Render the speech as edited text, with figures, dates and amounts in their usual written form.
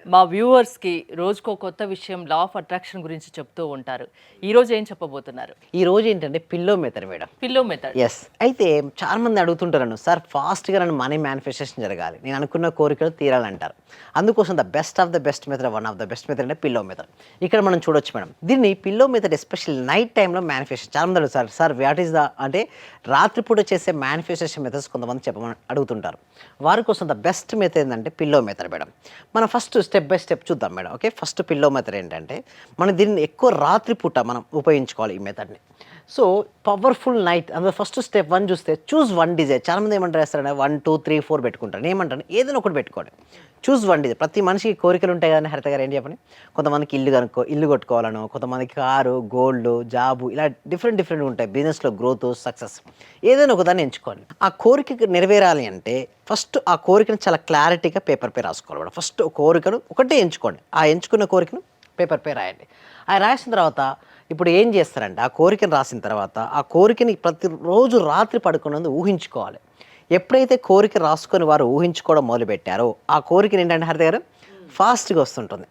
మా వ్యూవర్స్‌కి రోజుకో కొత్త విషయం లా ఆఫ్ అట్రాక్షన్ గురించి చెప్తూ ఉంటారు. ఈరోజు ఏం చెప్పబోతున్నారు? ఈ రోజు ఏంటంటే pillow method madam. Pillow method. Yes. అయితే చాలామంది అడుగుతుంటారు నన్ను, సార్ ఫాస్ట్‌గా నన్ను మనీ మేనిఫెస్టేషన్ జరగాలి. నేను అనుకున్న కోరికలు తీరాలంటారు. అందుకోసం the best of the best method, one of the best method అంటే పిల్లో మెథడ్. ఇక్కడ మనం చూడొచ్చు మేడం. దీన్ని పిల్లో మెథడ్ ఎస్పెషల్లీ నైట్ టైమ్‌లో మేనిఫెస్టేషన్ చాలామంది అడుగుతారు. సార్ వాట్ ఈస్ ద అంటే రాత్రిపూట చేసే మేనిఫెస్టేషన్ మెథడ్స్ కొంతమంది చెప్పమని అడుగుతుంటారు. వారి కోసం ద బెస్ట్ మెథడ్ ఏంటంటే పిల్లో మెథడ్ మేడం. మనం ఫస్ట్ స్టెప్ బై స్టెప్ చూద్దాం madam. Okay. First pillow method ఏంటంటే మనం దీన్ని ఎక్కువ రాత్రిపూట మనం ఉపయోగించుకోవాలి ఈ మెథడ్‌ని. సో, పవర్‌ఫుల్ నైట్ అందులో ఫస్ట్ స్టెప్ 1 చూస్తే చూజ్ 1 డిజైర్. చాలామంది ఏమంటారు చేస్తారంటే 1, 2, 3, 4 పెట్టుకుంటారు. నేనేమంటాను ఏదైనా ఒకటి పెట్టుకోండి. Choose 1 desire. ప్రతి మనిషికి కోరికలు ఉంటాయి కదండీ హరిత గారు, ఏంటి చెప్పండి? కొంతమందికి ఇల్లు కట్టుకోవాలనో, కొంతమందికి కారు, గోల్డ్, జాబు ఇలా డిఫరెంట్ ఉంటాయి. బిజినెస్‌లో గ్రోత్, సక్సెస్ ఏదైనా ఒకదాన్ని ఎంచుకోండి. ఆ కోరిక నెరవేరాలి అంటే ఫస్ట్ ఆ కోరికను చాలా క్లారిటీగా పేపర్‌పై రాసుకోవాలి మేడం. ఫస్ట్ కోరికను ఒకటే ఎంచుకోండి. ఆ ఎంచుకున్న కోరికను పేపర్‌పై రాయండి. అయి రాసిన తర్వాత ఇప్పుడు ఏం చేస్తారంటే ఆ కోరికను రాసిన తర్వాత ఆ కోరికని ప్రతిరోజు రాత్రి పడుకునే ముందు ఊహించుకోవాలి. ఎప్పుడైతే కోరిక రాసుకొని వారు ఊహించుకోవడం మొదలుపెట్టారో ఆ కోరికని ఏంటంటే హరిత గారు ఫాస్ట్‌గా వస్తుంటుంది.